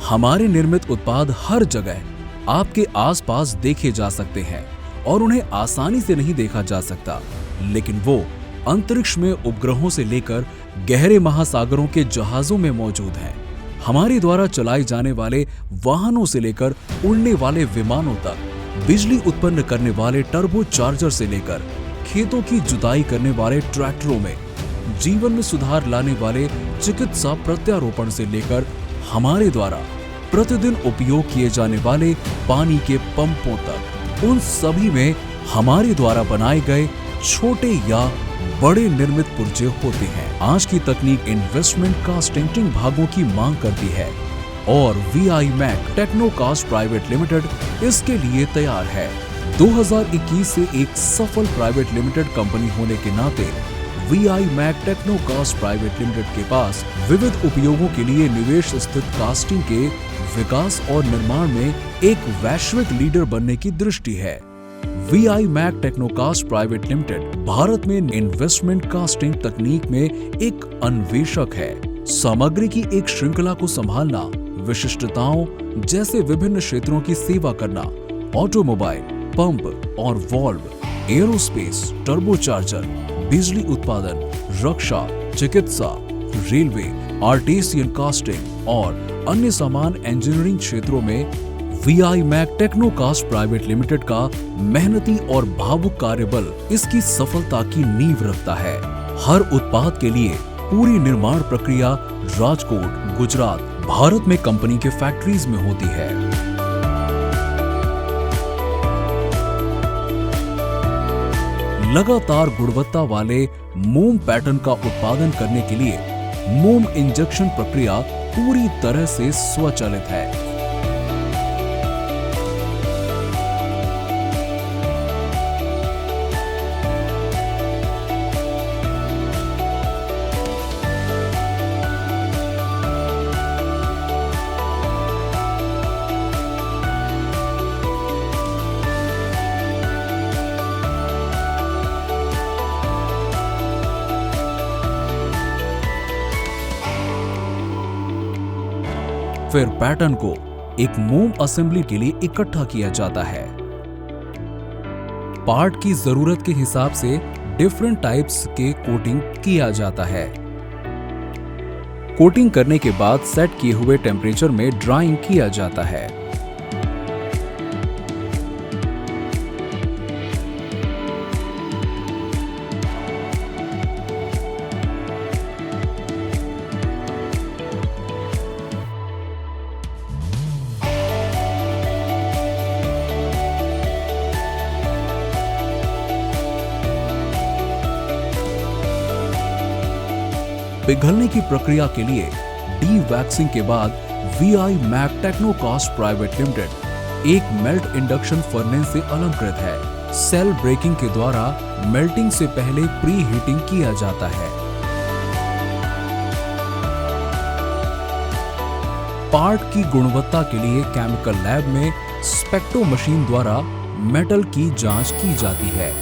हमारे निर्मित उत्पाद हर जगह आपके आसपास देखे जा सकते हैं और उन्हें आसानी से नहीं देखा जा सकता, लेकिन वो अंतरिक्ष में उपग्रहों से लेकर गहरे महासागरों के जहाजों में मौजूद हैं। हमारे द्वारा चलाए जाने वाले वाहनों से लेकर उड़ने वाले विमानों तक, बिजली उत्पन्न करने वाले टर्बो चार्जर से लेकर खेतों की जुताई करने वाले ट्रैक्टरों में, जीवन में सुधार लाने वाले चिकित्सा प्रत्यारोपण से लेकर हमारे द्वारा प्रतिदिन उपयोग किए जाने वाले पानी के पंपों तक, उन सभी में हमारे द्वारा बनाए गए छोटे या बड़े निर्मित पुर्जे होते हैं। आज की तकनीक इन्वेस्टमेंट कास्टिंग भागों की मांग करती है और VI Mac Technocast private limited इसके लिए तैयार है। 2021 से एक सफल प्राइवेट लिमिटेड कंपनी होने के नाते VI Mac Technocast private limited के पास विविध उपयोगों के लिए निवेश स्थित कास्टिंग के विकास और निर्माण में एक वैश्विक लीडर बनने की दृष्टि है। VI Mac Technocast private limited Bharat में इन्वेस्टमेंट कास्टिंग तकनीक में एक अन्वेषक है। सामग्री की एक श्रृंखला को संभालना, विशिष्टताओं जैसे विभिन्न क्षेत्रों की सेवा करना, ऑटोमोबाइल, पंप और वॉल्व, एरोस्पेस, टर्बोचार्जर, बिजली उत्पादन, रक्षा, चिकित्सा, रेलवे, आर्टिसियन कास्टिंग और अन्य समान इंजीनियरिंग क्षेत्रों में VI Mac Technocast private limited का मेहनती और भावुक कार्यबल इसकी सफलता की नींव रखता है। हर उत्पाद के लिए पूरी निर्माण प्रक्रिया राजकोट, गुजरात, भारत में कंपनी के फैक्ट्रीज में होती है। लगातार गुणवत्ता वाले मोम पैटर्न का उत्पादन करने के लिए मोम इंजेक्शन प्रक्रिया पूरी तरह से स्वचालित है। फिर पैटर्न को एक मोम असेंबली के लिए इकट्ठा किया जाता है। पार्ट की जरूरत के हिसाब से डिफरेंट टाइप्स के कोटिंग किया जाता है। कोटिंग करने के बाद सेट किए हुए टेम्परेचर में ड्राइंग किया जाता है। पिघलने की प्रक्रिया के लिए डी वैक्सिंग के बाद VI Mac Technocast private limited एक मेल्ट इंडक्शन फर्नेस से अलंकृत है। सेल ब्रेकिंग के द्वारा मेल्टिंग से पहले प्री हीटिंग किया जाता है। पार्ट की गुणवत्ता के लिए केमिकल लैब में स्पेक्ट्रो मशीन द्वारा मेटल की जांच की जाती है।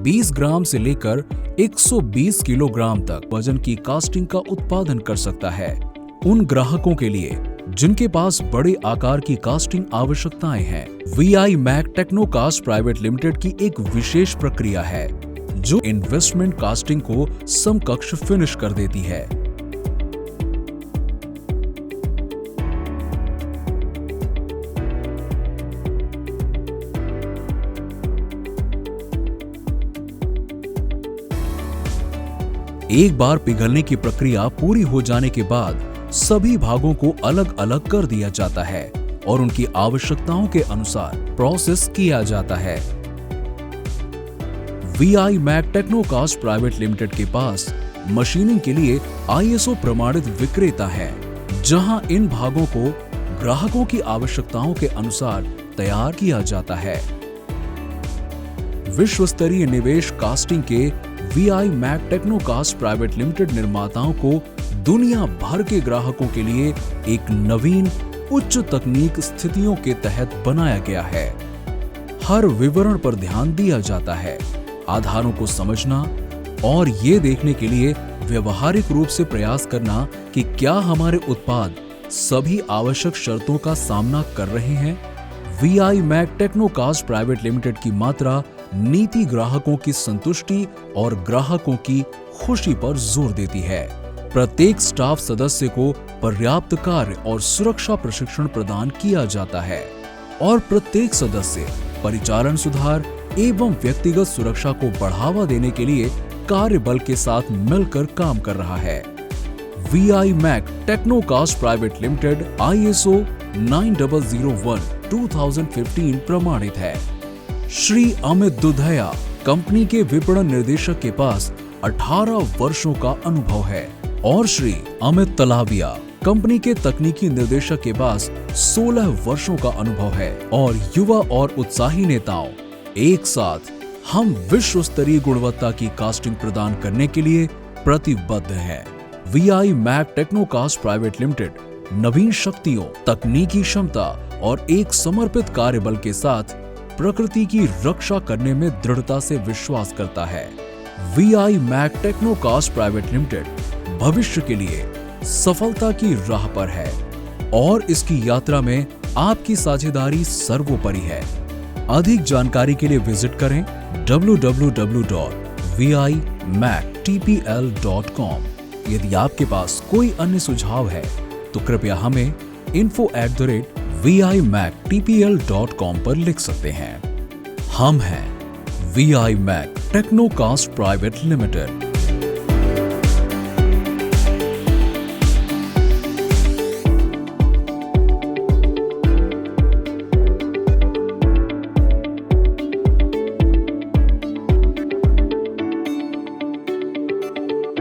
बीस ग्राम से लेकर 120 किलोग्राम तक वजन की कास्टिंग का उत्पादन कर सकता है। उन ग्राहकों के लिए जिनके पास बड़े आकार की कास्टिंग आवश्यकताएं हैं, VI Mac Technocast private limited की एक विशेष प्रक्रिया है जो इन्वेस्टमेंट कास्टिंग को समकक्ष फिनिश कर देती है। एक बार पिघलने की प्रक्रिया पूरी हो जाने के बाद सभी भागों को अलग अलग कर दिया जाता है और उनकी आवश्यकताओं के अनुसार प्रोसेस किया जाता है। VI Mac Technocast private limited के पास मशीनिंग के लिए ISO प्रमाणित विक्रेता है, जहां इन भागों को ग्राहकों की आवश्यकताओं के अनुसार तैयार किया जाता है। विश्व स्तरीय निवेश कास्टिंग के VI Mac Technocast private limited निर्माताओं को दुनिया भर के ग्राहकों के लिए एक नवीन उच्च तकनीक स्थितियों के तहत बनाया गया है। हर विवरण पर ध्यान दिया जाता है, आधारों को समझना और ये देखने के लिए व्यवहारिक रूप से प्रयास करना कि क्या हमारे उत्पाद सभी आवश्यक शर्तों का सामना कर रहे हैं। VI Mac Technocast private limited की मात्रा नीति ग्राहकों की संतुष्टि और ग्राहकों की खुशी पर जोर देती है। प्रत्येक स्टाफ सदस्य को पर्याप्त कार्य और सुरक्षा प्रशिक्षण प्रदान किया जाता है और प्रत्येक सदस्य परिचालन सुधार एवं व्यक्तिगत सुरक्षा को बढ़ावा देने के लिए कार्य बल के साथ मिलकर काम कर रहा है। VI Mac Technocast private limited ISO 9001:2015 प्रमाणित है। श्री अमित दुधैया कंपनी के विपणन निर्देशक के पास 18 वर्षों का अनुभव है और श्री अमित तलाविया कंपनी के तकनीकी निर्देशक के पास 16 वर्षों का अनुभव है और युवा और उत्साही नेताओं एक साथ हम विश्व स्तरीय गुणवत्ता की कास्टिंग प्रदान करने के लिए प्रतिबद्ध हैं। VI Mac Technocast private limited नवीन शक्तियों, तकनीकी क्षमता और एक समर्पित कार्यबल के साथ प्रकृति की रक्षा करने में दृढ़ता से विश्वास करता है। VI Mac Technocast private limited भविष्य के लिए सफलता की राह पर है और इसकी यात्रा में आपकी साझेदारी सर्वोपरि है। अधिक जानकारी के लिए विजिट करें www.vimaktpl.com। यदि आपके पास कोई अन्य सुझाव है तो कृपया हमें info@vimaktpl.com पर लिख सकते हैं। हम हैं VI Mac Technocast private limited.